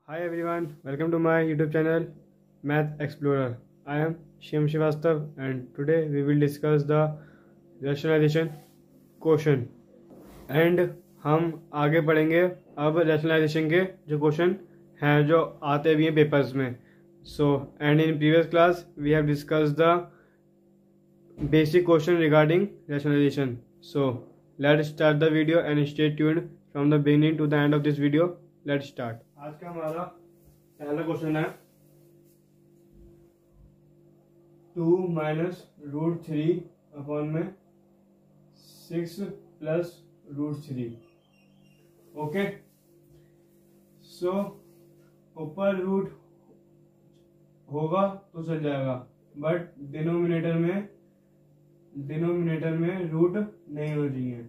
Hi everyone, welcome to my YouTube channel Math Explorer. I am Shivam Srivastav and today we will discuss the rationalization question and हम आगे पढ़ेंगे अब rationalisation के जो question हैं जो आते भी हैं पेपर्स में. So and in previous class we have discuss the basic question regarding rationalisation. So let's start the video and stay tuned from the beginning to the end of this video. Let's start. आज का हमारा पहला question है 2 minus root 3 upon में 6 plus root 3. Okay, सो ऊपर root होगा तो चल जाएगा बट डिनोमिनेटर में रूट नहीं होना चाहिए.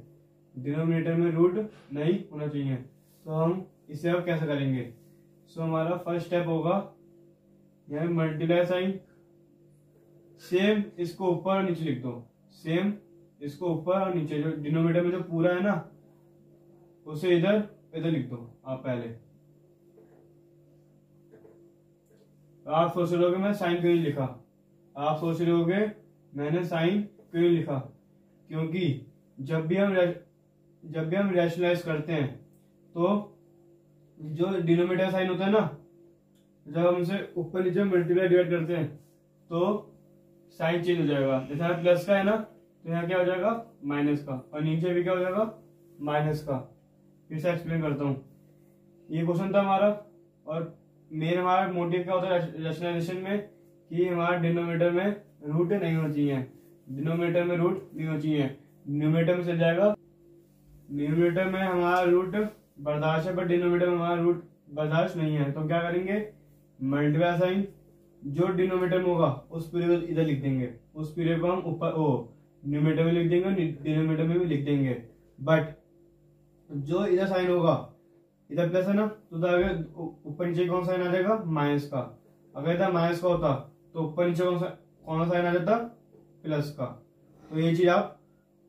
डिनोमिनेटर में रूट नहीं होना चाहिए. तो हम इसे अब कैसे करेंगे? सो हमारा फर्स्ट स्टेप होगा यहाँ मल्टीप्लाई साइन. सेम इसको ऊपर और नीचे लिख दो. सेम इसको ऊपर और नीचे, जो डिनोमिनेटर में जो पूरा है ना उसे इधर इधर लिख दो. आप पहले आप सोच रहे होगे मैं साइन क्यों नहीं लिखा. आप सोच रहे होगे मैंने साइन क्यों नहीं लिखा, क्योंकि जब भी हम रैशनलाइज करते हैं तो जो डिनोमिनेटर साइन होता है ना, जब हम उसे ऊपर नीचे मल्टीप्लाई डिवाइड करते हैं तो साइन चेंज हो जाएगा. जैसे यहाँ प्लस का है ना तो यहाँ क्या हो जाएगा माइनस का, और नीचे भी क्या हो जाएगा माइनस का. फिर से एक्सप्लेन करता हूँ. ये क्वेश्चन था हमारा और मेन हमारा मोटिव क्या होता है रैशनलाइजेशन में कि हमारा डिनोमिनेटर में रूट नहीं होना चाहिए. डिनोमिनेटर में रूट नहीं होना चाहिए. न्यूमरेटर में चल जाएगा. न्यूमरेटर में हमारा रूट बर्दाश्त है बट डिनोमिनेटर में हमारा रूट बर्दाश्त नहीं है. तो क्या करेंगे, मल्टीप्लाई साइन जो डिनोमिनेटर में होगा उस पूरे को इधर लिख देंगे. उस पूरे को हम ऊपर न्यूमरेटर में लिख देंगे, डिनोमिनेटर में भी लिख देंगे. बट जो इधर साइन होगा, इधर प्लस है ना तो ऊपर नीचे कौन साइन आ जाएगा माइनस का. अगर इधर माइनस का होता तो ऊपर नीचे कौन सा साइन आ जाता प्लस का. तो ये चीज आप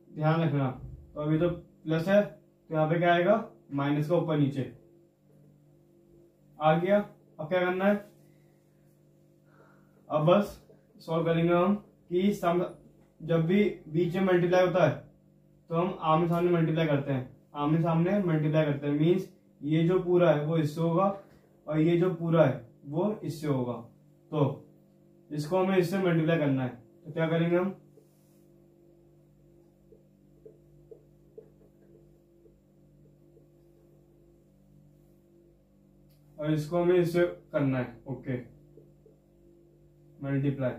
ध्यान रखना. तो अभी तो प्लस है तो यहाँ पे क्या आएगा माइनस का ऊपर नीचे आ गया. अब क्या करना है, अब बस सॉल्व करेंगे हम कि जब भी बीच में मल्टीप्लाई होता है तो हम आमने सामने मल्टीप्लाई करते हैं. आमने सामने मल्टीप्लाई करते हैं मीन्स ये जो पूरा है वो इससे होगा और ये जो पूरा है वो इससे होगा. तो इसको हमें इससे मल्टीप्लाई करना है. तो क्या करेंगे हम, और इसको हमें इससे करना है. Okay, multiply.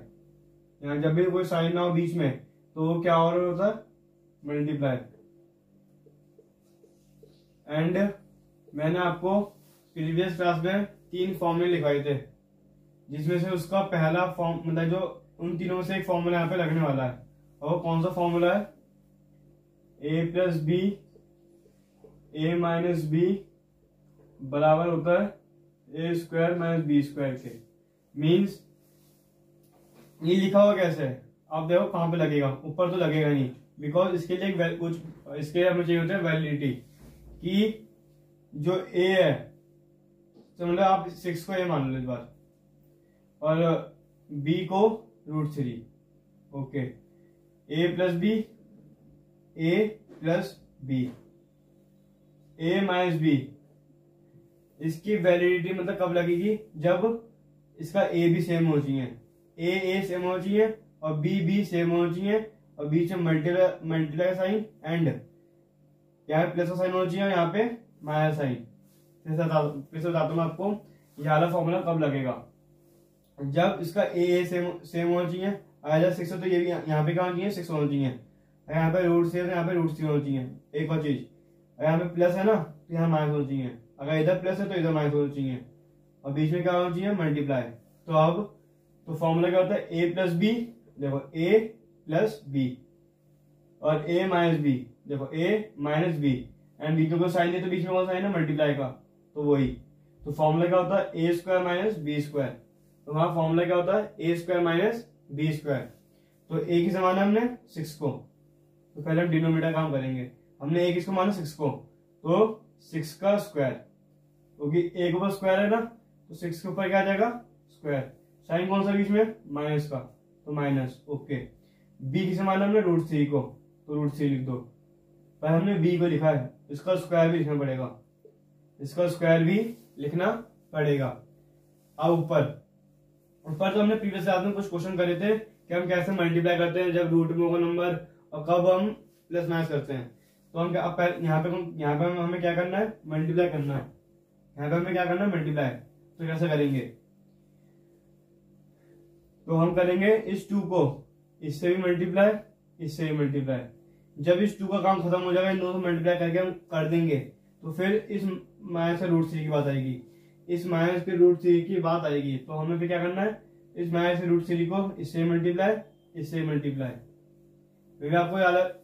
यहाँ जब भी कोई साइन ना हो बीच में तो क्या और होता है मल्टीप्लाई. एंड मैंने आपको प्रीवियस क्लास में 3 फॉर्मूले लिखवाए थे जिसमें से उसका पहला फॉर्म मतलब जो उन तीनों से एक फॉर्मूला यहाँ पे लगने वाला है. और कौन सा फॉर्मूला है, ए प्लस बी ए माइनस बी बराबर होता है ए स्क्वायर माइनस बी स्क्वायर के. मीन्स ये लिखा हुआ कैसे है, आप देखो कहां पे लगेगा. ऊपर तो लगेगा नहीं बिकॉज इसके लिए कुछ इसके लिए हमें चाहिए होता है वैलिडिटी कि जो ए है तो मतलब आप 6 को ए मान लो इस बार और बी को root 3. Okay, A plus B a plus B A minus B. इसकी वैलिडिटी मतलब कब लगेगी, जब इसका ए भी सेम होना चाहिए, ए सेम होना चाहिए और बी सेम होना चाहिए और बीच में मल्टीप्लाई साइन एंड यहाँ पे प्लस का साइन होना चाहिए और यहाँ पे माइनस साइन. फिर से बताता हूँ आपको ये वाला फॉर्मूला कब लगेगा, जब इसका ए सेम होना चाहिए. अगर 6 हो तो ये भी यहाँ पे क्या होना चाहिए 6 होना चाहिए. यहाँ पे रूट 3 यहाँ पे रूट 3 होना चाहिए. एक और चीज, यहाँ पे प्लस है ना तो यहाँ माइनस होना चाहिए. अगर इधर प्लस है तो इधर माइनस होना चाहिए और बीच में क्या होना चाहिए मल्टीप्लाई. तो अब तो फॉर्मूला क्या होता है ए प्लस बी. देखो ए प्लस बी और ए माइनस बी. देखो ए माइनस बी एंड बी को साइन है तो बीच में कौन साइन है मल्टीप्लाई का, तो वही. तो फॉर्मूला क्या होता है ए स्क्वायर माइनस बी स्क्वायर. तो हमारा फॉर्मूला क्या होता है ए स्क्वायर माइनस बी स्क्वायर. तो ए की समान है हमने 6 को, तो पहले हम डिनोमिनेटर काम करेंगे. हमने ए किसको माना 6 को, तो 6 का स्क्वायर क्योंकि एक ऊपर स्क्वायर है ना तो 6 के ऊपर क्या आ जाएगा स्क्वायर, साइन कौन सा बीच में माइनस का, तो माइनस। ओके, बी किसे माना हमने √3 को, तो √3 लिख दो। पर हमने बी को लिखा है, इसका स्क्वायर भी लिखना पड़ेगा, इसका स्क्वायर भी लिखना पड़ेगा। अब ऊपर तो हमने प्रीवियस क्लास में कुछ क्वेश्चन करे थे कि हम कैसे मल्टीप्लाई करते हैं जब रूट में होगा नंबर, और कब हम प्लस माइनस करते हैं। तो हम यहाँ पे हमें क्या करना है, मल्टीप्लाई करना है। यहाँ पे हमें क्या करना है, मल्टीप्लाई। तो कैसे करेंगे, तो हम करेंगे इस 2 को इससे भी मल्टीप्लाई, इससे भी मल्टीप्लाई। जब इस 2 का काम खत्म हो जाएगा, इन दोनों मल्टीप्लाई करके हम कर देंगे, तो फिर इस माइनस √3 की बात आएगी, इस माइनस के √3 की बात आएगी। तो हमें फिर क्या करना है, इस माइनस √3 को इससे मल्टीप्लाई, इससे मल्टीप्लाई। फिर आपको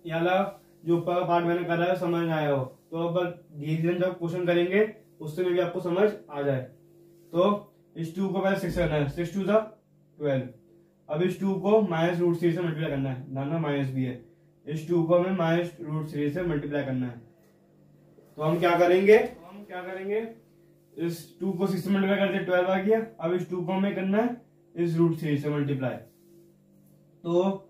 याला जो ऊपर का पार्ट मैंने करा है समझ में आया हो, तो अब धीरे धीरे जब क्वेश्चन करेंगे उससे में भी आपको समझ आ जाए। तो इस 2 को पहले 6 करना है, 6 2 12। अब इस 2 को माइनस √3 से मल्टीप्लाई करना है, ना माइनस भी है, इस 2 को हमें माइनस √3 से मल्टीप्लाई करना है। तो हम क्या करेंगे, इस 2 को 6 से मल्टीप्लाई करते 12 आ गया। अब इस 2 को हमें करना है इस √3 से मल्टीप्लाई। तो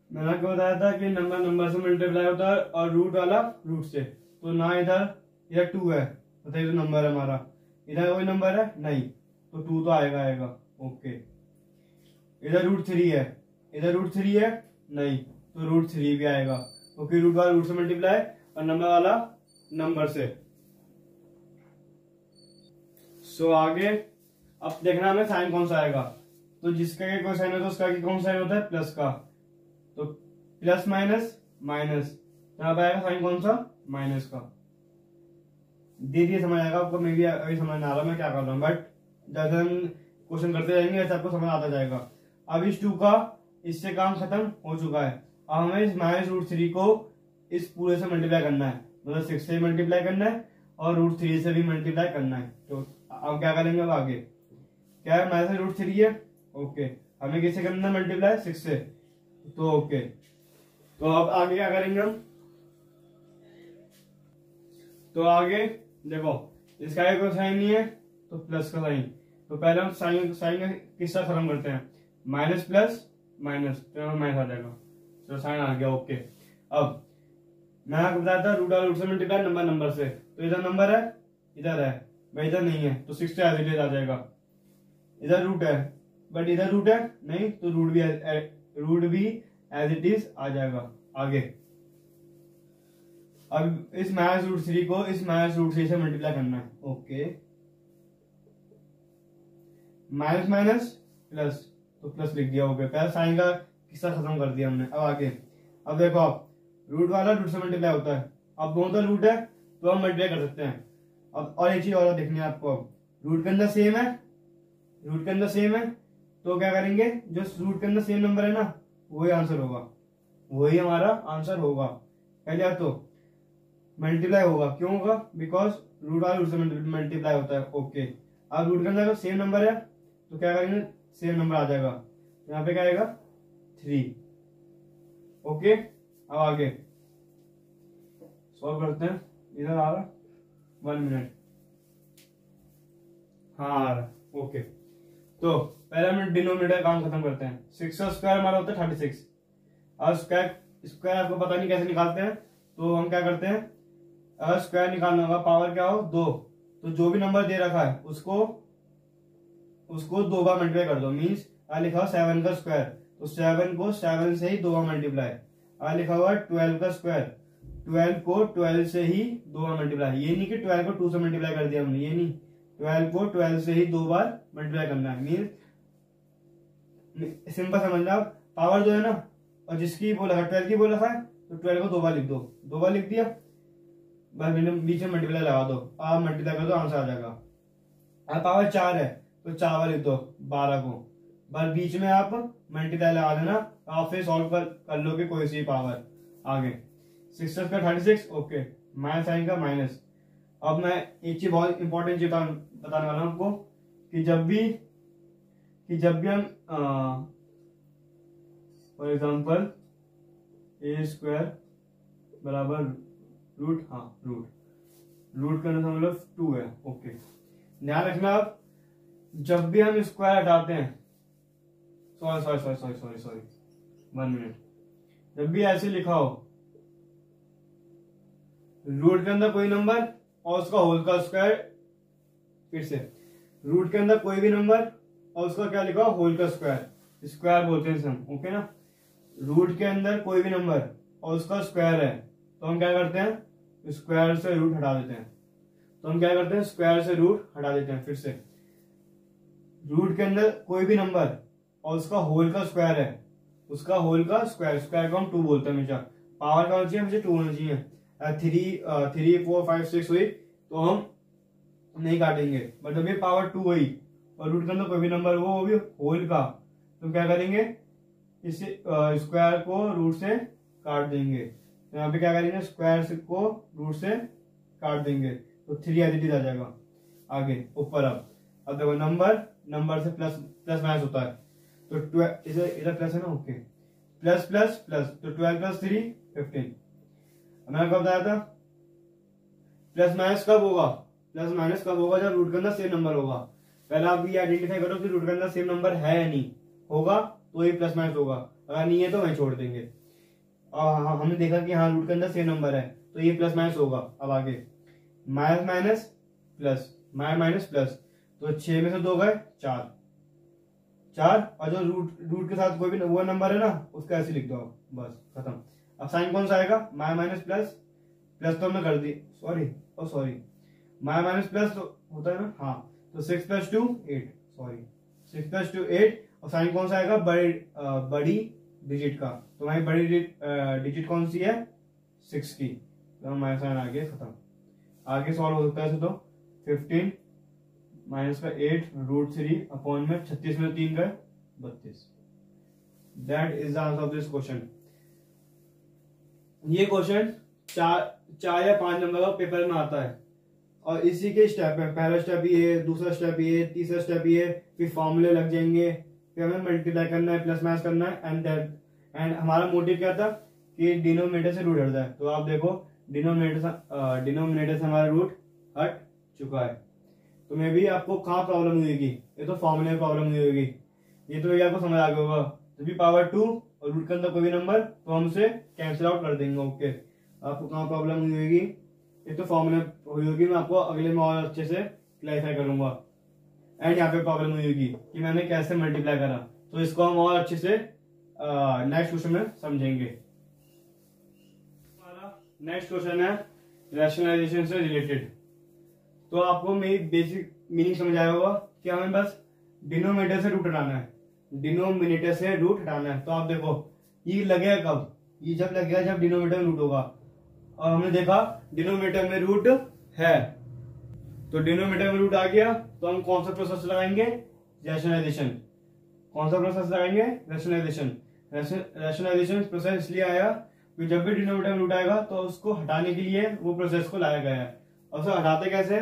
मैंने आपको बताया था कि नंबर से मल्टीप्लाई होता है और रूट वाला रूट से। तो ना इधर 2 है, बताइए तो नंबर है हमारा, इधर कोई नंबर है नहीं, तो 2 तो आएगा। ओके, इधर √3 है, इधर √3 है नहीं, तो √3 भी आएगा, क्योंकि रूट वाला रूट से मल्टीप्लाई और नंबर वाला नंबर से। सो आगे अब देखना हमें साइन कौन सा आएगा। तो जिसका कोई साइन होता है उसका कौन सा साइन होता है, प्लस का। तो प्लस माइनस माइनस, यहाँ पे आएगा साइन कौन सा, माइनस का। धीरे समझ आएगा आपको, मैं भी अभी समझ नहीं आ रहा मैं क्या कर रहा हूँ, बट जैसे हम क्वेश्चन करते जाएंगे ऐसे आपको समझ आता जाएगा। अब इस 2 का इससे काम खत्म हो चुका है। अब हमें इस माइनस √3 को इस पूरे से मल्टीप्लाई करना है, मतलब 6 से मल्टीप्लाई करना है और √3 से भी मल्टीप्लाई करना है। तो अब क्या करेंगे, अब आगे क्या है, माइनस √3 है। ओके, हमें किससे करना है मल्टीप्लाई, 6 से। तो ओके, तो अब आगे क्या करेंगे हम, तो आगे देखो इसका कोई साइन नहीं है तो प्लस का साइन। तो पहले हम साइन का किसका खत्म करते हैं, माइनस प्लस माइनस, तो माइनस आ जाएगा, तो साइन आ गया। ओके, अब मैं आपको बताया था रूट से मल्टीप्लाई नंबर से। तो इधर नंबर है, इधर है, भाई इधर नहीं है, तो 6 एज इट इज आ जाएगा। इधर रूट है बट इधर रूट है नहीं, तो रूट भी एज इट इज आ जाएगा। आगे अब इस माइनस √3 को इस माइनस √3 से मल्टीप्लाई करना है। ओके, माइनस माइनस प्लस, तो प्लस लिख दिया। ओके, पहले साइन का किस्सा खत्म कर दिया हमने। अब आगे अब देखो, आप रूट वाला रूट से मल्टीप्लाई होता है, अब दोनों तो रूट है तो हम मल्टीप्लाई कर सकते हैं। अब और एक चीज और देखनी है आपको, अब रूट के अंदर सेम है, रूट के अंदर सेम है, तो क्या करेंगे, जो रूट के अंदर सेम नंबर है ना वही आंसर होगा, वही हमारा आंसर होगा। पहले तो मल्टीप्लाई होगा, क्यों होगा, बिकॉज रूट वाला रूट से मल्टीप्लाई होता है। ओके, अब रूट के अंदर सेम नंबर है तो क्या करेंगे, सेम नंबर आ जाएगा, यहाँ पे क्या आएगा 3। ओके, अब आगे सॉल्व करते हैं। इधर आ रहा 1 मिनट, हाँ आ रहा। ओके, तो पहले हम डिनोमिनेटर काम खत्म करते हैं। 6 का स्क्वायर हमारा होता है 36। अब स्क्वायर आपको पता नहीं कैसे निकालते हैं, तो हम क्या करते हैं, अगर स्क्वायर निकालना होगा पावर क्या हो 2, तो जो भी नंबर दे रखा है उसको 2 बार मल्टीप्लाई कर दो। मीन्स लिखा हुआ 7 का स्क्वायर, तो 7 को 7 से ही 2 बार मल्टीप्लाई। लिखा हुआ 12 का स्क्वायर, 12 को 12 से ही 2 बार मल्टीप्लाई। ये नहीं कि 12 को 2 से मल्टीप्लाई कर दिया हमने, ये नहीं, 12 को 12 से ही 2 बार मल्टीप्लाई करना है। मीन्स सिंपल समझना, पावर जो है ना, और जिसकी बोला है 12 की बोला है, तो 12 को 2 बार लिख दो, 2 बार लिख दिया, बस बीच में मल्टीप्लाई लगा दो, आप मल्टीप्लाई कर दो, आंसर आ जाएगा। अब पावर 4 है तो 4 बार लिख दो 12 को, बस बीच में आप मल्टीप्लाई लगा देना, आप फिर सॉल्व कर लोगे कोई सी पावर। आगे 6 का 36। ओके, माइनस साइन का माइनस। अब मैं एक चीज बहुत इंपॉर्टेंट चीज बताने वाला हूं आपको, कि जब भी हम फॉर एग्जांपल a² बराबर रूट का मतलब 2 है। ओके, ध्यान रखना आप, जब भी हम स्क्वायर हटाते हैं, सॉरी 1 मिनट, जब भी ऐसे लिखा हो रूट के अंदर कोई नंबर और उसका होल का स्क्वायर, फिर से रूट के अंदर कोई भी नंबर और उसका क्या लिखा हो, होल का स्क्वायर, स्क्वायर बोलते हैं हम, ओके ना। रूट के अंदर कोई भी नंबर और उसका स्क्वायर है तो हम क्या करते हैं, स्क्वायर से रूट हटा देते हैं। तो हम क्या करते हैं, स्क्वायर से रूट हटा देते हैं। फिर से रूट के अंदर कोई भी नंबर और उसका होल का स्क्वायर है, उसका होल का स्क्वायर, स्क्वायर को हम 2 बोलते हैं हमेशा। पावर क्या होना चाहिए, हमेशा 2 होना चाहिए। 3 4 5 6 हुई तो हम नहीं काटेंगे, बट जब ये पावर 2 हुई और रूट के अंदर कोई भी नंबर वो भी होल का, तो क्या करेंगे, इस स्क्वायर को रूट से काट देंगे। तो यहाँ पे क्या करेंगे, स्क्वायर को रूट से काट देंगे तो 3 एज इट इज आ जाएगा। आगे ऊपर अब देखो नंबर से प्लस माइनस होता है, तो इधर प्लस है ना, ओके, प्लस प्लस प्लस, तो 12 प्लस 3 15। मैंने कब बताया था, प्लस माइनस कब होगा, प्लस माइनस कब होगा, जब रूट के अंदर सेम नंबर होगा। पहले आप ये आइडेंटिफाई करो कि रूट के अंदर सेम नंबर है या नहीं, होगा तो ये प्लस माइनस होगा, अगर नहीं है तो वहीं छोड़ देंगे। और हमने देखा कि हाँ रूट के अंदर सेम नंबर है तो ये प्लस माइनस होगा। अब आगे minus minus plus, minus plus, तो 6 में से 2 गए 4, और जो रूट के साथ कोई भी वो नंबर है ना उसका ऐसे लिख दो, बस खत्म। अब साइन कौन सा आएगा, माइनस प्लस, प्लस तो हमने कर दी, सॉरी माइनस प्लस तो होता है ना, हाँ, तो 6 + 2 8, 6 + 2 8, और साइन कौन सा आएगा, बड़ी डिजिट का, तो हमारी बड़ी डिजिट कौन सी है, 6 की, तो हमारा साइन आ गया, खत्म। आगे सॉल्व हो सकता है तो 15 माइनस का 8 √3 अपॉन में 36 में 3 गए 32। That is the answer of this question. ये क्वेश्चन 4 या 5 नंबर का पेपर में आता है, और इसी के स्टेप है, पहला स्टेप ये, दूसरा स्टेप ये, तीसरा स्टेप ये, फिर फॉर्मूले लग जाएंगे, फिर हमें मल्टीप्लाई करना है, प्लस माइनस करना है, एंड हमारा मोटिव क्या था कि डिनोमिनेटर से रूट हट जाए। तो आप देखो डिनोमिनेटर से हमारा रूट हट चुका है। तो मे भी आपको कहाँ प्रॉब्लम हुई होगी, ये तो फॉर्मूले में प्रॉब्लम हुई होगी, ये तो ये आपको समझ आ गया होगा। जब भी पावर 2 और रूट के अंदर कोई भी नंबर तो हम उसे कैंसिल आउट कर देंगे, ओके। आपको कहाँ प्रॉब्लम हुई होगी, ये तो फॉर्मूले हुई होगी, मैं आपको अगले में और अच्छे से क्लैरिफाई करूंगा। एंड यहाँ पे प्रॉब्लम हुई होगी कि मैंने कैसे मल्टीप्लाई करा, तो इसको हम और अच्छे से नेक्स्ट क्वेश्चन में समझेंगे। हमारा नेक्स्ट क्वेश्चन है रैशनलाइजेशन से रिलेटेड। तो आपको मेरी बेसिक मीनिंग समझ आया होगा कि हमें बस डिनोमिनेटर से रूट हटाना है, डिनोमिनेटर से रूट हटाना है। तो आप देखो ये लगेगा कब, ये जब लगेगा जब डिनोमिनेटर में रूट होगा, और हमने देखा डिनोमिनेटर में रूट है, तो डिनोमिनेटर में रूट आ गया तो हम कौन सा प्रोसेस लगाएंगे, रैशनलाइजेशन। कौन सा प्रोसेस लगाएंगे, रैशनलाइजेशन। रैशनलाइजेशन प्रोसेस इसलिए आया कि जब भी डिनोमिनेटर में रूट आएगा तो उसको हटाने के लिए वो प्रोसेस को लाया गया है। और उसे हटाते कैसे,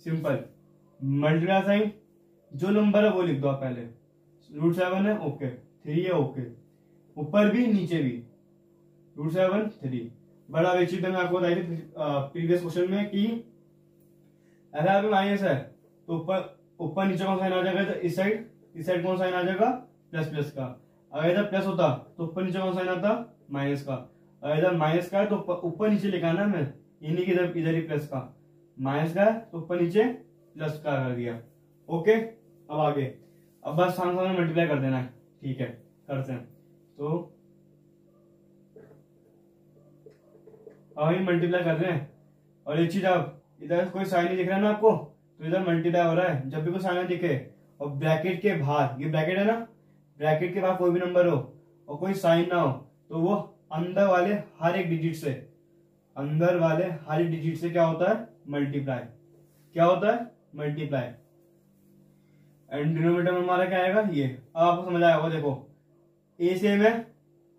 सिंपल, मल्टीप्लाई साइन, जो नंबर है वो लिख दो आप पहले, √7 है, ओके, 3 है, ओके, ऊपर भी नीचे भी √7 3। बड़ा एक चीज मैंने आपको बताई थी प्रीवियस क्वेश्चन में कि अगर आपके माइनस है तो ऊपर नीचे कौन साइन आ जाएगा, तो इस साइड कौन साइन आ जाएगा, प्लस प्लस का। अगर इधर प्लस होता तो ऊपर नीचे कौन साइन आता, माइनस का। अगर इधर माइनस का है तो ऊपर नीचे लिखा ना मैं, ये नहीं कि इधर ही प्लस का, माइनस का है तो ऊपर नीचे प्लस का कर दिया, ओके। अब आगे, अब बस सामने मल्टीप्लाई कर देना है, ठीक है, करते हैं। तो अब हम मल्टीप्लाई कर रहे हैं, और एक चीज, आप इधर कोई साइन नहीं दिख रहा है ना आपको, तो इधर मल्टीप्लाई हो रहा है। जब भी कोई साइन दिखे और ब्रैकेट के बाहर, ये ब्रैकेट है ना, ब्रैकेट के बाहर कोई भी नंबर हो और कोई साइन ना हो, तो वो अंदर वाले हर एक डिजिट से क्या होता है, मल्टीप्लाई। क्या होता है, मल्टीप्लाई। एंड डिनोमिनेटर में हमारा क्या आएगा, ये। अब आपको समझ आया होगा, देखो ए सेम है,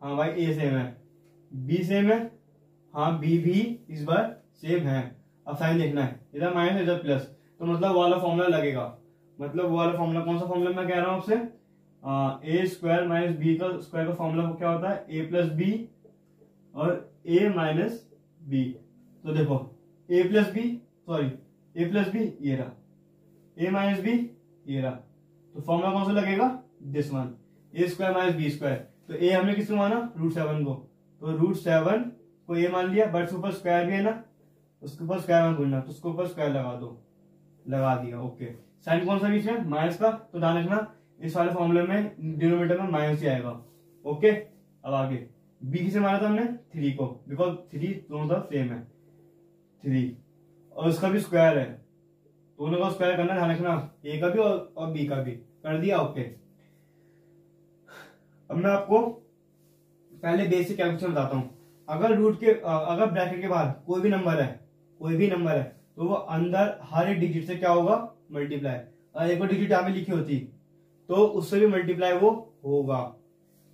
हाँ भाई ए सेम है, बी सेम है, हाँ बी भी इस बार सेम है। अब साइन देखना है, इधर माइनस इधर प्लस, तो मतलब वो वाला फॉर्मूला लगेगा। मतलब वो वाला फॉर्मूला कौन सा फॉर्मूला मैं कह रहा हूं आपसे, ए स्क्वायर माइनस बी का स्क्वायर का फॉर्मूला क्या होता है, ए प्लस बी और ए माइनस बी। तो देखो ए प्लस बी ये रहा, ए माइनस बी ये रहा, तो फॉर्मूला कौन सा लगेगा, this one, a square minus b square. तो ए हमने किसको माना, √7 को, तो √7 को ए मान लिया, बट उसके ऊपर स्क्वायर भी है ना, उसके ऊपर स्क्वायर मत भूलना, तो उसके ऊपर स्क्वायर लगा दो, लगा दिया। ओके, साइन कौन सा बीच में, माइनस का, तो ध्यान रखना इस वाले फॉर्मूले में डिनोमिनेटर में माइनस ही आएगा। ओके, अब आगे बी किसे माना था हमने, 3 को, बिकॉज 3 दोनों तरफ सेम है 3, और उसका भी स्क्वायर है, दोनों का स्क्वायर करना, ध्यान रखना, ए का भी और बी का भी कर दिया। ओके, अब मैं आपको पहले बेसिक कैलकुलेशन बताता हूं। अगर ब्रैकेट के बाद कोई भी नंबर है, तो वो अंदर हर एक डिजिट से क्या होगा, मल्टीप्लाई। अगर एक और डिजिट यहाँ पे लिखी होती तो उससे भी मल्टीप्लाई वो होगा।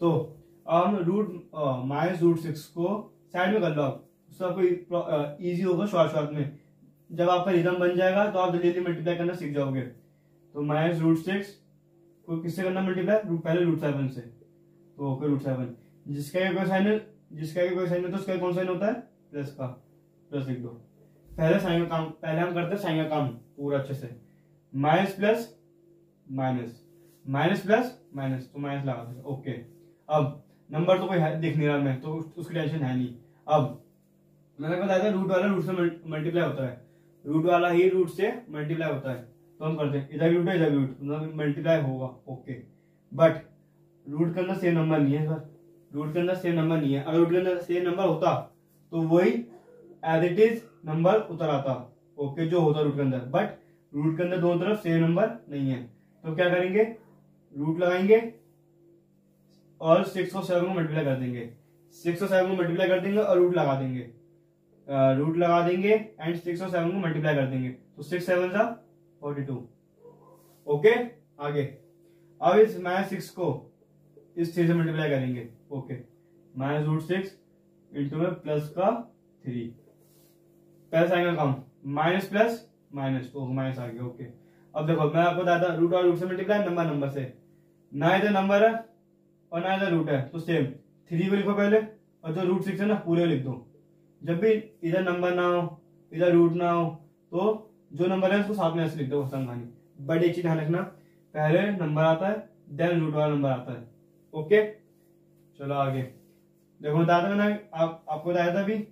तो हम -√6 को साइड में कर लो आप, उससे आपको इजी होगा शॉर्ट में। जब आपका रिदम बन जाएगा तो आप जल्दी मल्टीप्लाई करना सीख जाओगे। तो -√6 को किससे करना मल्टीप्लाई, पहले √7 से, तो फिर √7, जिसका कोई साइन है तो उसका कौन साइन होता है, प्लस का, प्लस लिख दो। पहले हम करते हैं साइन का काम पूरा अच्छे से, माइनस प्लस माइनस, तो माइनस लगा दो। ओके, अब नंबर तो कोई दिख नहीं रहा मैं, तो उसकी टेंशन है नहीं। अब मैंने बताया था रूट वाला रूट से मल्टीप्लाई होता है, रूट वाला ही रूट से मल्टीप्लाई होता है, तो हम करते हैं इधर भी रूट है इधर भी रूट, मल्टीप्लाई होगा। ओके, बट रूट के अंदर सेम नंबर नहीं है सर, रूट के अंदर सेम नंबर नहीं है। अगर रूट के अंदर सेम नंबर होता तो वही एज इट इज नंबर उतर आता। ओके, जो होता रूट के अंदर, बट रूट के अंदर दोनों तरफ सेम नंबर नहीं है, तो क्या करेंगे, रूट लगाएंगे और 6 और 7 को मल्टीप्लाई कर देंगे, 6 और 7 को मल्टीप्लाई कर देंगे और रूट लगा देंगे, एंड 6 और 7 को मल्टीप्लाई कर देंगे, तो 6 7 42। ओके, आगे अब इस -6 को इस 6 से मल्टीप्लाई करेंगे। ओके, -√6 इंटू में प्लस का 3, प्लस आएगा कम, माइनस प्लस माइनस, तो माइनस आ गया। ओके, अब देखो मैं आपको बताया था रूट और रूट से मल्टीप्लाई, नंबर से, ना इधर नंबर है और ना इधर रूट है, तो सेम 3 को लिखो पहले, और जो √6 है ना पूरे लिख दो। जब भी इधर नंबर ना हो इधर रूट ना हो तो जो नंबर है उसको साथ में ऐसे लिख दो, कहानी। बट एक चीज ध्यान रखना, पहले नंबर आता है देन रूट वाला नंबर आता है। ओके, चलो आगे देखो, बताया था मैंने आपको बताया था भी,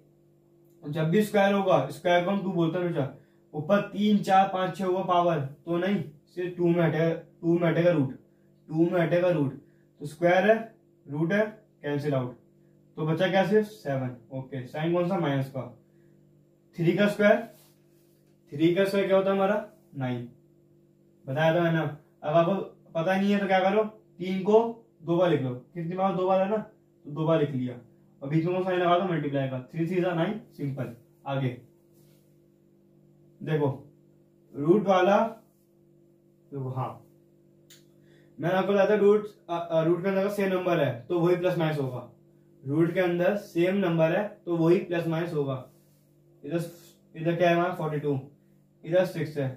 जब भी स्क्वायर होगा, स्क्वायर को हम 2 बोलते हैं हमेशा, ऊपर 3 4 5 6 होगा पावर, तो नहीं, सिर्फ 2 में हटेगा रूट, तो स्क्वायर है रूट है कैंसिल आउट, तो बचा क्या, सिर्फ 7। ओके, साइन कौन सा, माइनस का, 3 का स्क्वायर क्या होता है हमारा, 9, बताया था मैंने। अब आपको पता नहीं है तो क्या करो, 3 को 2 बार लिख लो, कितनी बार, 2 बार है ना, तो 2 बार लिख लिया, और बीच में साइन लगा दो मल्टीप्लाई का, 3 3 9, सिंपल। आगे देखो रूट वाला, देखो हाँ मैंने आपको बताया था रूट के अंदर सेम नंबर है तो वही प्लस माइनस होगा, रूट के अंदर सेम नंबर है तो वही प्लस माइनस होगा। इधर क्या है हमारा 42, इधर 6 है,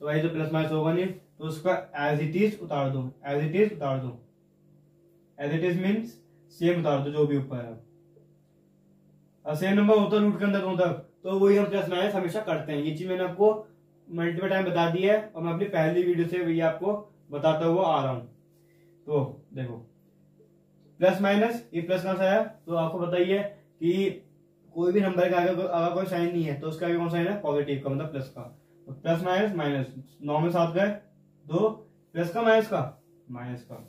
तो भाई जो प्लस माइनस होगा नहीं, तो उसका एज इट इज उतार दो, as it is means same उतार दो जो भी ऊपर है। सेम नंबर होता है रूट के अंदर दोनों तक, तो वही हम प्लस माइनस हमेशा करते हैं। ये चीज मैंने आपको मल्टीपल टाइम बता दी है, और मैं अपनी पहली वीडियो से ये आपको बताता हुआ आ रहा हूं। तो देखो प्लस माइनस, ये प्लस कहां से आया, तो आपको बताइए कि कोई भी नंबर के आगे अगर कोई साइन नहीं है तो उसका आगे कौन साइन है, पॉजिटिव का, मतलब प्लस का, तो प्लस माइनस माइनस, नॉर्मल साथ गए, 2 प्लस का माइनस का।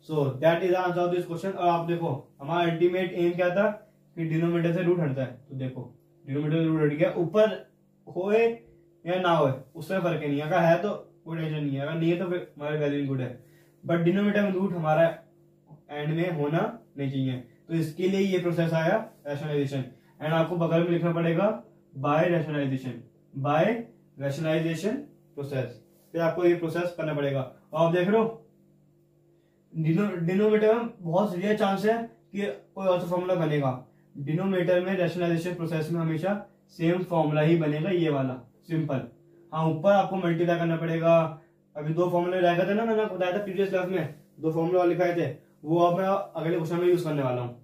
So that is answer of this question. और आप देखो हमारा अल्टीमेट एम क्या था कि डिनोमिनेटर से रूट हटता है, तो देखो डिनोमिनेटर से रूट हट गया, ऊपर होए या ना होए उससे फर्क नहीं, अगर है तो कोई टेंशन नहीं है, अगर नहीं है तो फिर हमारा वैल्यू गुड है, बट डिनोमिनेटर में रूट हमारा एंड में होना नहीं चाहिए। तो इसके लिए ये प्रोसेस आया रैशनलाइजेशन, एंड आपको बगल में लिखना पड़ेगा बाय रैशनलाइजेशन प्रोसेस, फिर आपको ये प्रोसेस करना पड़ेगा। और आप देख रहे हो डिनोमिनेटर में बहुत रेयर चांस है कि कोई और फॉर्मूला बनेगा, डिनोमिनेटर में रैशनलाइजेशन प्रोसेस में हमेशा सेम फॉर्मूला ही बनेगा, ये वाला सिंपल। हाँ, ऊपर आपको मल्टीप्लाई करना पड़ेगा। अभी 2 फॉर्मूले रह गए थे ना, मैंने बताया था प्रीवियस क्लास में, 2 फॉर्मूले लिखाए थे, वो अब मैं अगले क्वेश्चन में यूज करने वाला हूँ।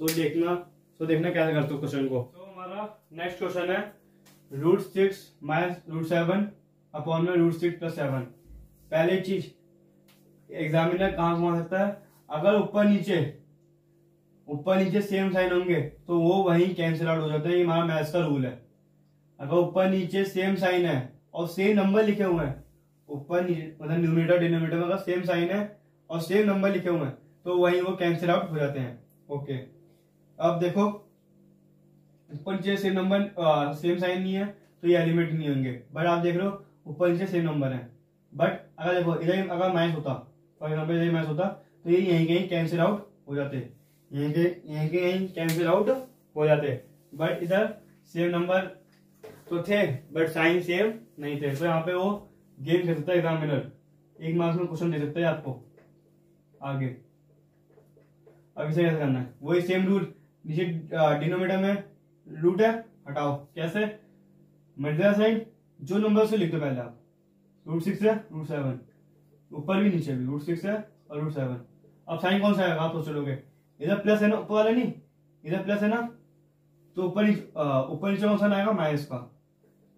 तो देखना कैसे करते हो क्वेश्चन को। तो हमारा नेक्स्ट क्वेश्चन है √6 - √7 अपॉन में √6 + 7। पहली चीज एग्जामिनर कहाँ घुमा सकता है, अगर ऊपर नीचे सेम साइन होंगे तो वो वहीं कैंसिल आउट हो जाता है। ये हमारा मैथ्स का रूल है। अगर ऊपर नीचे सेम साइन है और सेम नंबर लिखे हुए हैं, ऊपर नीचे मतलब न्यूमरेटर डिनोमिनेटर में अगर सेम साइन है और सेम नंबर लिखे हुए हैं तो वहीं वो कैंसिल आउट हो जाते हैं। ओके, अब देखो ऊपर नीचे सेम नंबर सेम साइन नहीं है तो ये एलिमेंट नहीं होंगे। बट आप देख रहे हो ऊपर नीचे सेम नंबर है, बट अगर देखो इधर अगर माइनस होता, फॉर एग्जाम्पल इधर माइनस होता तो ये यहीं कहीं कैंसिल आउट हो जाते, यहीं कैंसिल आउट हो जाते। बट इधर सेम नंबर तो थे बट साइन सेम नहीं थे, तो यहाँ पे वो गेम खेल सकता है एग्जामिनर, 1 मार्क्स में क्वेश्चन दे सकता है आपको आगे। अब इसे कैसे करना है, वही सेम रूल, नीचे डिनोमिनेटर में रूट है, हटाओ कैसे, मल्टीप्लाई साइन जो नंबर से लिख दो पहले आप, √6 है √7, ऊपर भी नीचे भी √6 है और √7। अब साइन कौन सा आएगा आप सोच लोगे, इधर प्लस है ना, ऊपर वाला नहीं, इधर प्लस है ना, तो ऊपर नीचे कौन सा आएगा, माइनस का।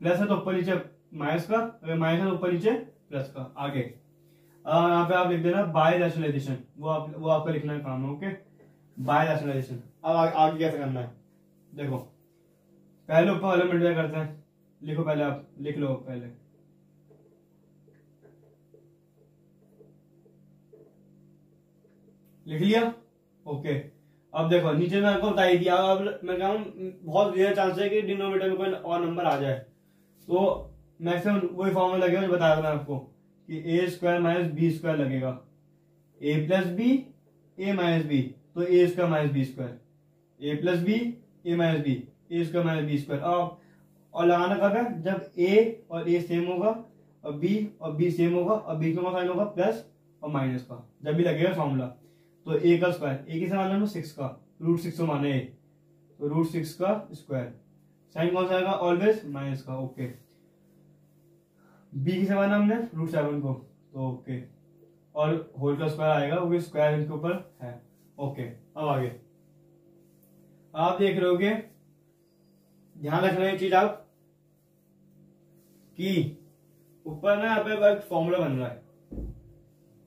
प्लस है तो ऊपर नीचे माइनस का, अगर माइनस है तो ऊपर नीचे प्लस का। आगे यहाँ पे आप लिख देना बाय रैशनलाइजेशन, वो आपका लिखना है काम है। Okay, by rationalisation. अब आगे कैसे करना है, देखो पहले ऊपर वाले मल्टीप्लाई करते हैं, लिखो पहले, आप लिख लो पहले, लिख लिया। ओके, अब देखो नीचे में आपको बता ही दिया, अब मैं कहूँ बहुत रेयर चांस है कि डिनोमिनेटर में कोई और नंबर आ जाए, तो मैक्सिमम वही फॉर्मूला लगेगा जो बताया था मैं आपको कि a² - b² लगेगा, a + b a - b, तो a² - b², a + b a - b, a² - b²। और लगाना कब है, जब a और a सेम होगा और b सेम होगा और b का साइन होगा प्लस और माइनस का, जब भी लगेगा फॉर्मूला। तो a का स्क्वायर, a किसे माना 6 का, √6 को माने a, तो √6 का स्क्वायर, साइन कौन सा आएगा, ऑलवेज माइनस का। ओके, b किसे माना हमने √7 को, तो ओके, और होल का स्क्वायर आएगा, वो भी स्क्वायर इनके ऊपर है। ओके, अब आगे आप देख रहे होगे, ध्यान रखना ये चीज आप कि ऊपर ना यहाँ पे एक फॉर्मूला बन रहा है,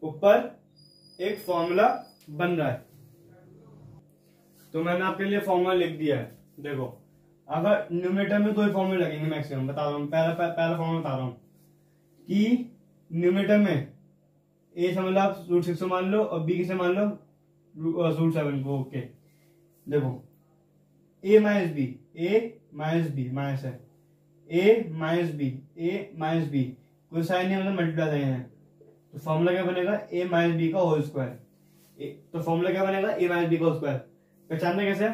ऊपर एक फॉर्मूला बन रहा है, तो मैंने आपके लिए फॉर्मूला लिख दिया है। देखो अगर न्यूमरेटर में 2 ही फॉर्मूले लगेंगे मैक्सिमम, बता रहा हूँ, पहला फॉर्मूला बता रहा हूँ कि न्यूमरेटर में a से मतलब आप √6 को मान लो और b किसे मान लो √7 को। ओके, देखो a - b माइनस है, a - b कोई साइन नहीं, मतलब मल्टीप्लाई साइन है, तो फॉर्मूला क्या बनेगा, a - b का होल स्क्वायर। तो फॉर्मूला क्या बनेगा, a - b का होल स्क्वायर। पहचानना कैसे,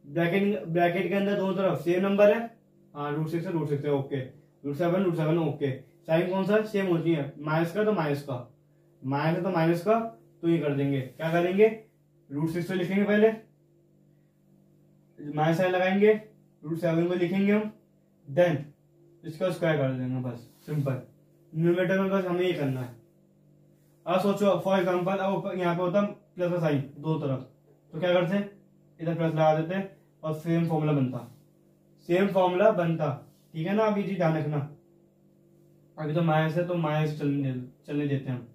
ब्रैकेट के अंदर दोनों तरफ सेम नंबर है, हाँ √6 है ओके, √7 ओके, साइन कौन सा सेम होती है, माइनस का तो माइनस का, माइनस है तो माइनस का, तो ये कर देंगे, क्या करेंगे, √6 को लिखेंगे पहले, माइनस साइन लगाएंगे, √7 को लिखेंगे हम, देन इसका स्क्वायर कर देंगे, बस सिंपल। न्यूमरेटर में बस हमें ये करना है। अब सोचो फॉर एग्जांपल, अब यहाँ पे होता प्लस का साइन दो तरफ, तो क्या करते, इधर प्लस लगा देते और सेम फॉर्मूला बनता, ठीक है ना। अब ये चीज ध्यान रखना, अभी तो माइनस है तो माइनस चलने देते हैं हम,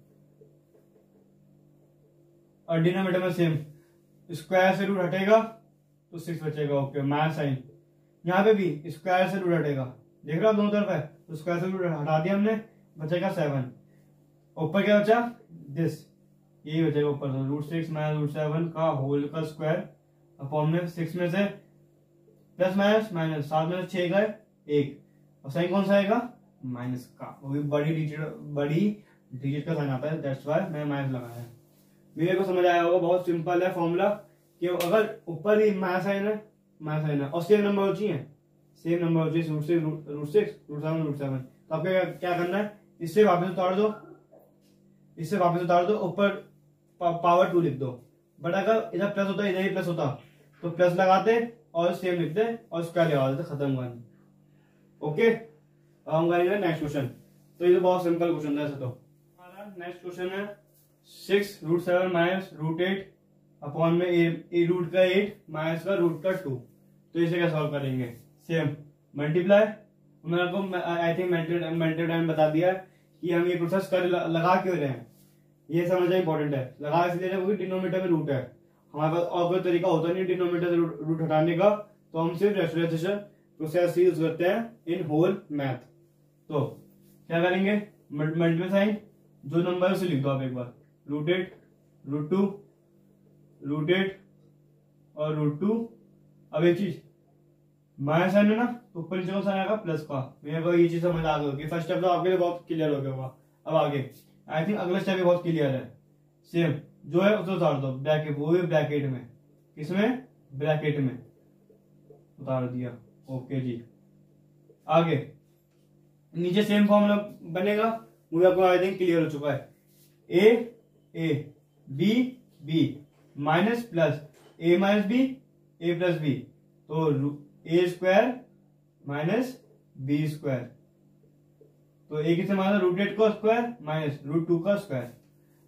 और डिनोमिनेटर में सेम, स्क्वायर से रूट हटेगा तो 6 बचेगा। ओके, माइनस साइन, यहाँ पे भी स्क्वायर से रूट हटेगा, देख रहे हो दोनों तरफ है, तो स्क्वायर से रूट हटा दिया हमने, बचेगा 7। ऊपर क्या बचा, दिस, यही बचेगा ऊपर, तो √6 - √7 का होल का स्क्वायर अपॉन में 6 में से प्लस माइनस 7 में से 6 गए 1, और साइन कौन सा आएगा, माइनस का, वो भी बड़ी डिजिट का साइन आता है, दैट्स व्हाई मैं माइनस लगाया है। मेरे को समझ आया होगा, बहुत सिंपल है फॉर्मूला, कि अगर ऊपर ही माइनस साइन है और सेम नंबर हो चाहिए, √6 √7, तो आपको क्या करना है, इससे वापस उतार दो, ऊपर पावर 2 लिख दो। बट अगर इधर प्लस होता, इधर ही प्लस होता, तो प्लस लगाते और सेम लिखते और स्क्वायर लगा देते, खत्म हुआ। ओके, अब हम करेंगे नेक्स्ट क्वेश्चन। तो ये तो बहुत सिंपल क्वेश्चन था ऐसे। तो हमारा नेक्स्ट क्वेश्चन है 6 √7 माइनस √8 अपॉन में a रूट का 8 माइनस का √2। तो इसे क्या सॉल्व करेंगे, सेम मल्टीप्लाई मैंने आपको आई थिंक मेंटल टाइम बता दिया कि हम ये प्रोसेस कर लगा क्यों रहे हैं, ये समझना इंपॉर्टेंट है। लगा इसलिए क्योंकि डिनोमिनेटर में रूट है, हमारे पास और कोई तरीका होता नहीं डिनोमिनेटर से रूट हटाने का, तो हम सिर्फ रेशनलाइजेशन प्रोसेस यूज करते हैं इन होल मैथ। तो क्या करेंगे, मल्टीप्लाई साइन, जो नंबर है उसे लिख दो आप एक बार, √8, √2, √8 और √2। अब एक चीज माइनस साइन है ना, तो ऊपर नीचे कौन सा आएगा, प्लस का। मेरे को ये चीज समझ आ गई होगी, फर्स्ट स्टेप तो आपके लिए बहुत क्लियर हो गया होगा। अब आगे आई थिंक अगला स्टेप भी बहुत क्लियर है। सेम जो है उसे उतार दो ब्रैकेट, वो भी ब्रैकेट में, किसमें, ब्रैकेट में उतार दिया। ओके जी, आगे नीचे सेम फॉर्मूला बनेगा, मुझे आपको आई थिंक क्लियर हो चुका है। A b b minus plus a minus b a plus b, तो a square minus b square, तो ए किसे माना, √8 का स्क्वायर माइनस √2 का square.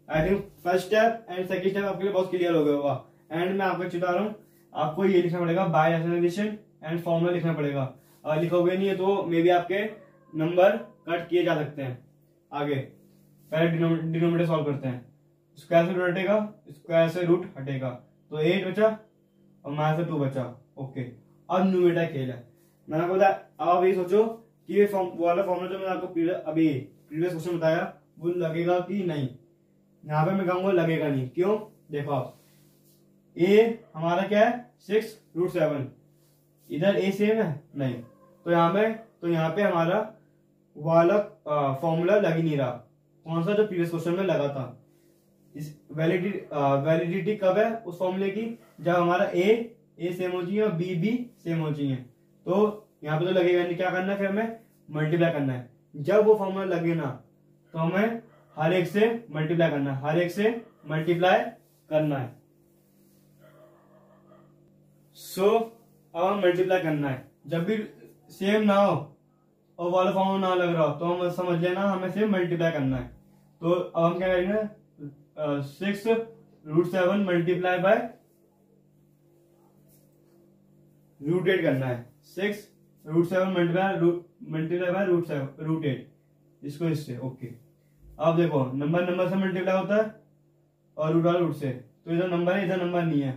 I think first step and second step आपके लिए बहुत क्लियर हो गया होगा। एंड मैं आपको चिता रहा हूँ, आपको ये लिखना पड़ेगा बाय रैशनलाइजेशन एंड फॉर्मूला लिखना पड़ेगा। अगर लिखोगे नहीं है तो मे बी आपके नंबर कट किए जा सकते हैं। आगे पहले डिनोमिनेटर सॉल्व करते हैं। स्क्वायर से रूट हटेगा, स्क्वायर से रूट हटेगा, तो 8 बचा और माइनस 2 बचा। ओके, अब न्यूमरेटर खेल है। मैंने आपको बताया, अब आप ये सोचो कि ये वाला फॉर्मूला जो मैंने आपको प्रीवियस क्वेश्चन बताया वो लगेगा कि नहीं। यहाँ पे मैं कहूंगा लगेगा नहीं, क्यों, देखो आप, ए हमारा क्या है 6√7, इधर ए सेम है नहीं, तो यहाँ पे हमारा वाला फॉर्मूला लग ही नहीं रहा। कौन सा, जो प्रीवियस क्वेश्चन में लगा था। इस वैलिडिटी कब है उस फॉर्मूले की, जब हमारा ए सेम हो चाहिए और बी सेम हो चाहिए। तो यहाँ पे तो लगेगा नहीं, क्या करना है फिर हमें मल्टीप्लाई करना है। जब वो फॉर्मूला लगे ना तो हमें हर एक से मल्टीप्लाई करना है, हर एक से मल्टीप्लाई करना है। सो अब हम मल्टीप्लाई करना है, जब भी सेम ना हो और वाला फॉर्मूला ना लग रहा हो तो हम समझ लेना हमें सिर्फ मल्टीप्लाई करना है। तो अब हम क्या करेंगे, 6√7 मल्टीप्लाई बाय √8 करना है। 6√7 मल्टीप्लाई बाय √8, इसको इससे। ओके, अब देखो नंबर से मल्टीप्लाई होता है और रूट से, तो इधर नंबर है इधर नंबर नहीं है,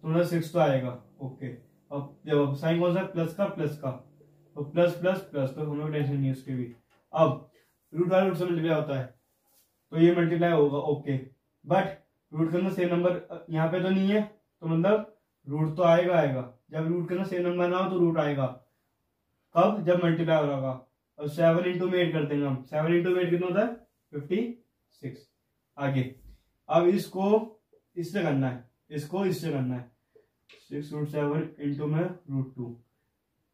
तो उधर 6 तो आएगा। ओके, अब देखो साइन कौन सा, प्लस का, तो प्लस प्लस प्लस, तो हम लोग टेंशन नहीं है उसकी भी। अब रूट से मल्टीप्लाई होता है तो ये मल्टीप्लाई होगा। ओके, बट रूट के अंदर सेम नंबर यहाँ पे तो नहीं है, तो मतलब रूट तो आएगा। जब रूट के अंदर सेम नंबर ना हो तो रूट आएगा कब, जब मल्टीप्लाई हो रहा होगा। और 7 इंटू में 8 कर देंगे हम, 7 इंटू में 8 कितना होता है, 56। आगे अब इसको इससे करना है, इसको इससे करना है, 6√7 इंटू में √2,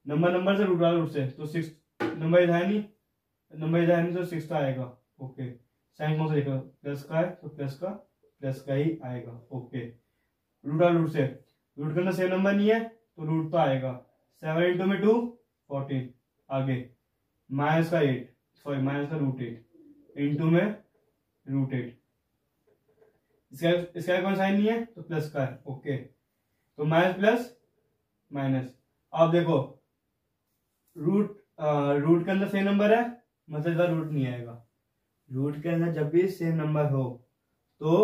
नंबर से रूट से, तो 6 नंबर इधर है नहीं तो 6 का आएगा। ओके, साइन कौन सा देखो, प्लस का है तो प्लस का ही आएगा। ओके, रूट से, रूट के अंदर सेम नंबर नहीं है तो रूट तो आएगा। 7 इंटू में 2 14। आगे माइनस का √8 इंटू में √8, इसका कोई साइन नहीं है तो प्लस का है। ओके, तो माइनस प्लस माइनस। अब देखो रूट के अंदर सेम नंबर है, मतलब इधर रूट नहीं आएगा। रूट के अंदर जब भी सेम नंबर हो तो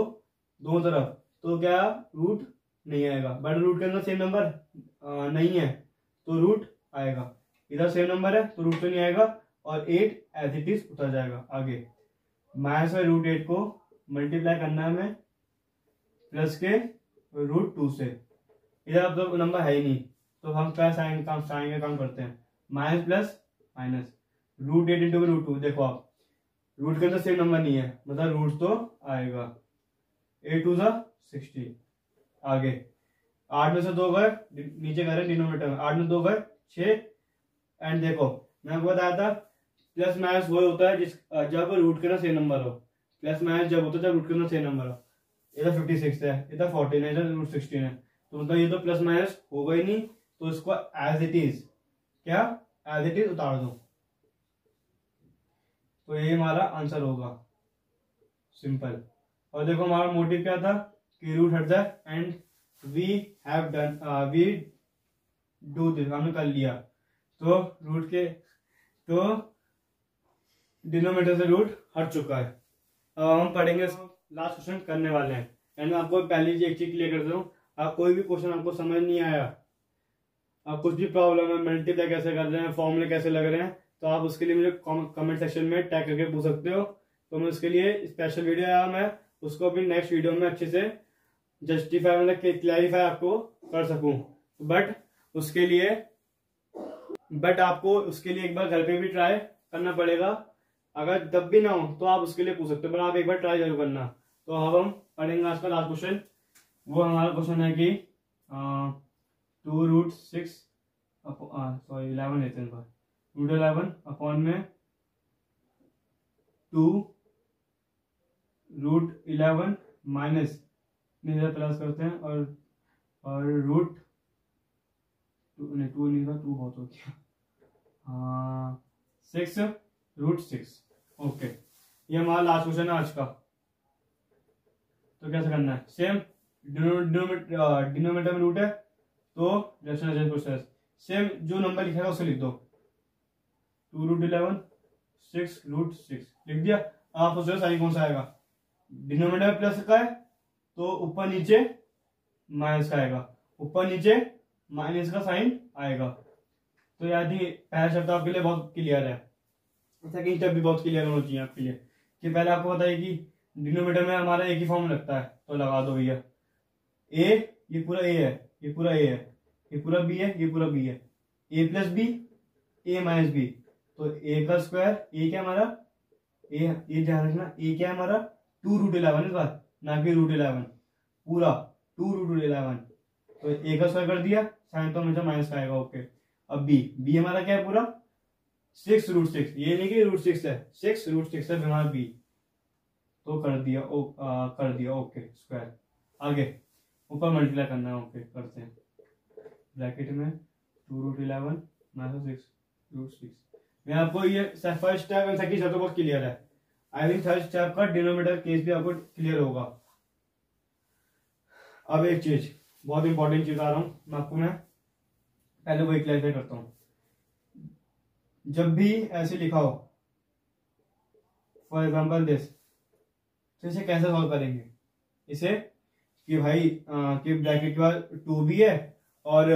दोनों तरफ, तो क्या रूट नहीं आएगा। बट रूट के अंदर सेम नंबर नहीं है तो रूट आएगा। इधर सेम नंबर है तो रूट तो नहीं आएगा और 8 एज इट इज उतर जाएगा। आगे माइनस में √8 को मल्टीप्लाई करना है हमें प्लस के √2 से। इधर अब तो नंबर है ही नहीं तो हम क्या साइन का काम करते हैं, माइनस प्लस माइनस, √8 इंटू में √2। देखो आप रूट के अंदर सेम नंबर नहीं है मतलब रूट तो आएगा। 8 2 16। आगे 8 में से 2 गए, नीचे करें डिनोमिनेटर में, 8 में 2 गए 6। एंड देखो मैं आपको बताया था प्लस माइनस वो होता है जब रूट के अंदर सेम नंबर हो। प्लस माइनस जब होता है जब रूट के अंदर सेम नंबर हो। इधर 56 है, इधर 14 है, इधर √16 है, तो मतलब ये तो प्लस माइनस होगा ही नहीं, तो इसको एज इट इज उतार दो, तो ये हमारा आंसर होगा। सिंपल। और देखो हमारा मोटिव क्या था कि रूट हट जाए एंड वी डू दिस, हमने कर लिया। तो रूट के तो डिनोमिनेटर से रूट हट चुका है। अब हम पढ़ेंगे, लास्ट क्वेश्चन करने वाले हैं। एंड आपको पहली एक चीज क्लियर कर दूं, आप कोई भी क्वेश्चन आपको समझ नहीं आया, आप कुछ भी प्रॉब्लम है, मल्टीप्लाई कैसे कर रहे हैं, फॉर्मूले कैसे लग रहे हैं, तो आप उसके लिए मुझे कमेंट सेक्शन में टैग करके पूछ सकते हो। तो मैं उसके लिए स्पेशल वीडियो आया, मैं उसको भी नेक्स्ट वीडियो में अच्छे से जस्टिफाई मतलब क्लैरिफाई आपको कर सकूं। बट आपको उसके लिए एक बार घर पे भी ट्राई करना पड़ेगा। अगर तब भी ना हो तो आप उसके लिए पूछ सकते हो, पर आप एक बार ट्राई जरूर करना। तो अब हम पढ़ेंगे आज का लास्ट क्वेश्चन। वो हमारा क्वेश्चन है कि 2√6 सॉरी 11 लेते हैं, √11 अपॉन में 2√11 माइनस प्लस करते हैं और रूट नहीं, 2 नहीं था, 2 बहुत हो गया, 6√6। ओके, ये हमारा लास्ट क्वेश्चन है आज का। तो कैसे करना है, सेम डिनोमिनेटर में रूट है तो रेशनल प्रोसेस सेम, जो नंबर लिखा है उसे लिख दो, 2√11 6√6 लिख दिया। आप सोच रहे साइन कौन सा आएगा, डिनोमिनेटर में प्लस का है तो ऊपर नीचे माइनस का आएगा, ऊपर नीचे माइनस का साइन आएगा। तो याद ही पहला शब्द आपके लिए बहुत क्लियर है, सेकंड स्टेप भी बहुत क्लियर होना चाहिए आपके लिए कि पहले आपको पता है कि डिनोमिनेटर में हमारा एक ही फॉर्म लगता है, तो लगा दो भैया ए, ये पूरा ए है, ये पूरा ए है, ये पूरा बी है, ये पूरा बी है, ए प्लस बी, ए माइनस बी, तो ए का स्क्वायर, ए क्या हमारा ये ध्यान रखना, ए क्या है हमारा 2√11 इस बार, ना कि √11 पूरा 2√11, तो ए का स्क्वायर कर दिया, साइन तो हमेशा माइनस का आएगा। ओके, अब बी हमारा क्या है पूरा 6√6, ये नहीं कि √6 है, 6√6 है हमारा बी, तो कर दिया ओके स्क्वायर। आगे ऊपर मल्टीप्लाई करना है, ओके करते हैं, ब्रैकेट में 2√11 माइनस 6√6। मैं आपको ये first step and second step तो बहुत क्लियर है, आई थिंक थर्ड स्टेप का डिनोमिनेटर केस भी आपको क्लियर होगा। अब एक चीज बहुत इंपॉर्टेंट चीज आ रहा हूं मैं पहले वही क्लैरिफाई करता हूं। जब भी ऐसे लिखा हो, फॉर एग्जाम्पल दिस, तो इसे कैसे सॉल्व करेंगे, इसे कि भाई कि ब्रैकेट के बाद 2 भी है और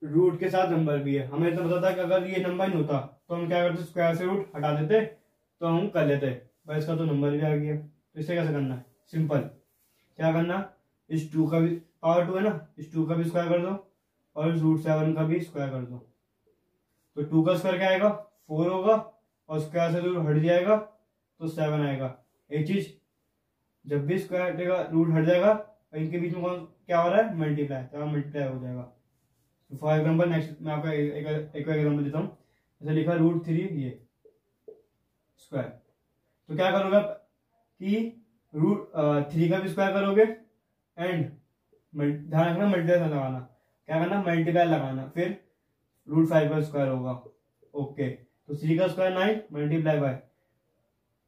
रूट के साथ नंबर भी है। हमें तो पता था कि अगर ये नंबर नहीं होता तो हम क्या करते, स्क्वायर से रूट हटा देते तो हम कर लेते, पर इसका तो नंबर भी आ गया। तो इसे कैसे करना है, सिंपल, क्या करना, इस 2 का भी पावर 2 है ना, इस 2 का भी स्क्वायर कर दो और √7 का भी स्क्वायर कर दो। तो 2 का स्क्वायर क्या आएगा 4 होगा और स्क्वायर से रूट हट जाएगा तो 7 आएगा। एक चीज, जब भी स्क्वायर हटेगा रूट हट जाएगा और इनके बीच में कौन क्या हो रहा है, मल्टीप्लाई, तो मल्टीप्लाई हो जाएगा। तो फॉर एग्जाम्पल नेक्स्ट मैं आपको एक एग्जाम्पल देता हूँ, जैसे लिखा √3 ये स्क्वायर, तो क्या करोगे कि √3 का भी स्क्वायर करोगे एंड ध्यान रखना मल्टीप्लाई लगाना, क्या करना मल्टीप्लाई लगाना, फिर √5 का स्क्वायर होगा। ओके, तो 3 का स्क्वायर 9 मल्टीप्लाई बाय,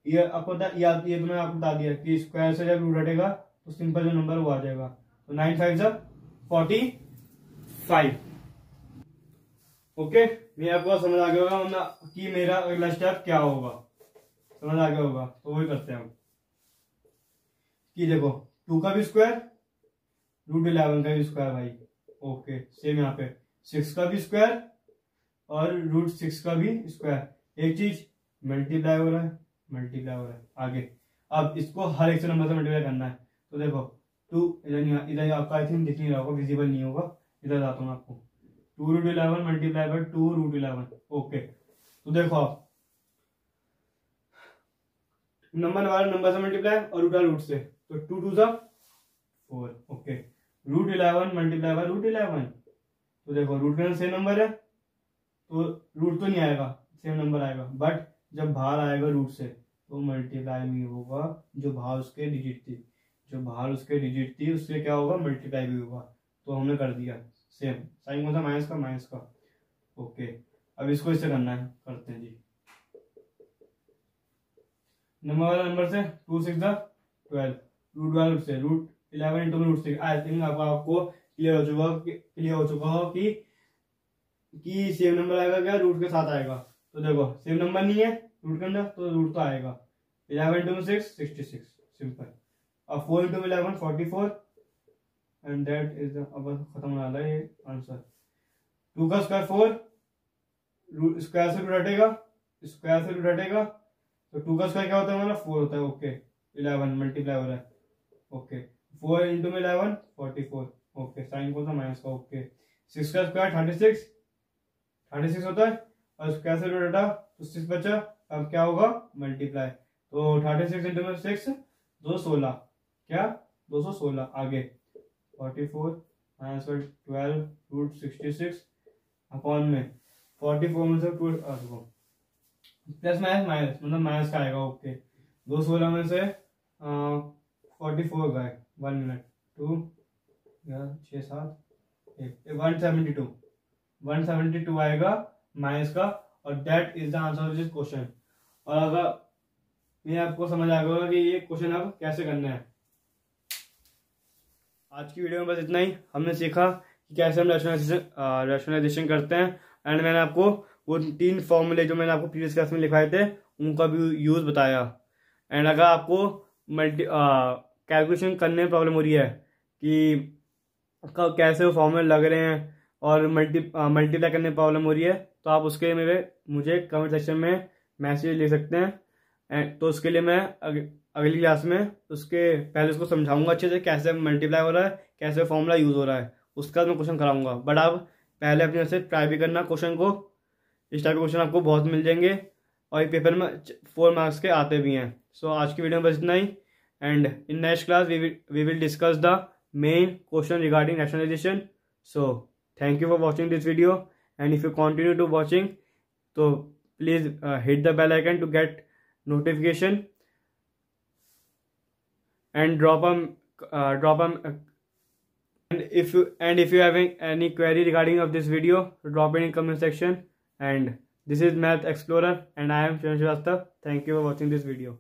ये आपको ये तो मैं आपको बता दिया कि स्क्वायर से जब रूट हटेगा तो सिंपल जो नंबर वो आ जाएगा। तो 9 5 45। ओके, मैं आपको समझ आ गया होगा कि मेरा अगला स्टेप क्या होगा, समझ आ गया होगा। तो वही करते हैं हम कि देखो 2 का भी स्क्वायर, √11 का भी स्क्वायर भाई। ओके, सेम यहाँ पे 6 का भी स्क्वायर और √6 का भी स्क्वायर। एक चीज मल्टीप्लाई हो रहा है आगे। अब इसको हर एक से नंबर से मल्टीप्लाई करना है। तो देखो 2 इधर आपका आई थिंक दिख नहीं रहा होगा, विजिबल नहीं होगा, इधर जाता हूँ आपको, 2√11 मल्टीप्लाई बाय 2√11। ओके, तो देखो आप नंबर वाले नंबर से मल्टीप्लाई और रूट से, तो 2 2 जा 4। ओके, √11 मल्टीप्लाई बाय √11, तो देखो रूट का सेम नंबर है तो रूट तो नहीं आएगा, सेम नंबर आएगा, बट जब बाहर आएगा रूट से तो मल्टीप्लाई नहीं होगा, जो बाहर उसके डिजिट थी उससे क्या होगा, मल्टीप्लाई भी होगा। तो हमने कर दिया सेम, साइन कौन सा, माइनस का। ओके, अब इसको इससे करना है, करते हैं जी। नंबर वाला नंबर से 2 6 12, √12 से √11 इंटू √6। आई थिंक आपको क्लियर हो चुका हो कि कि सेम नंबर आएगा क्या, रूट के साथ आएगा। तो देखो सेम नंबर नहीं है रूट के अंदर, तो रूट तो आएगा। 11 into 6 66 सिंपल। अब 4 into 11 44 एंड दैट इज अब खत्म होने वाला है ये आंसर। 2 का स्क्वायर 4, स्क्वायर से रूट हटेगा, स्क्वायर से रूट हटेगा, तो 2 का स्क्वायर क्या होता है हमारा 4 होता है। ओके 11 मल्टीप्लाई हो रहा है। Okay 4 into 11 44। ओके साइन कौन सा माइनस का। ओके 6 का स्क्वायर 36 होता है, और स्क्वायर से रूट हटा तो 6 बचा। अब क्या होगा मल्टीप्लाई, तो 36 into 6 216, क्या 216। आगे 44 माइनस 12 रूट 66 अपॉन में 44 में से 2 प्लस माइनस माइनस मतलब माइनस का आएगा। ओके 216 में से 44 गए 1 मिनट 2 6 7 172 आएगा माइनस का, और that is the answer of this question. और अगर ये आपको समझ आ गया कि ये क्वेश्चन अब कैसे करना है। आज की वीडियो में बस इतना ही। हमने सीखा कि कैसे हम रैशनलाइजेशन करते हैं, एंड मैंने आपको वो 3 फॉर्मूले जो मैंने आपको प्रीवियस क्लास में लिखवाए थे उनका भी यूज बताया। एंड अगर आपको कैलकुलेशन करने में प्रॉब्लम हो रही है कि कैसे वो फॉर्मूले लग रहे हैं और मल्टीप्लाई करने में प्रॉब्लम हो रही है, तो आप उसके लिए मुझे कमेंट सेक्शन में मैसेज लिख सकते हैं। एंड तो उसके लिए मैं अगली क्लास में उसके पहले उसको समझाऊंगा अच्छे से कैसे मल्टीप्लाई हो रहा है, कैसे फॉर्मूला यूज हो रहा है, उसका मैं क्वेश्चन कराऊंगा। बट आप पहले अपने से ट्राई भी करना क्वेश्चन को। इस टाइप के क्वेश्चन आपको बहुत मिल जाएंगे और ये पेपर में 4 मार्क्स के आते भी हैं। सो आज की वीडियो में बस इतना ही, and in next class we will discuss the main question regarding rationalisation. So thank you for watching this video, and if you continue to watching तो please hit the bell icon to get notification, and and if you having any query regarding of this video, drop it in comment section. And this is Math Explorer, and I am Shivan Shrivastava. Thank you for watching this video.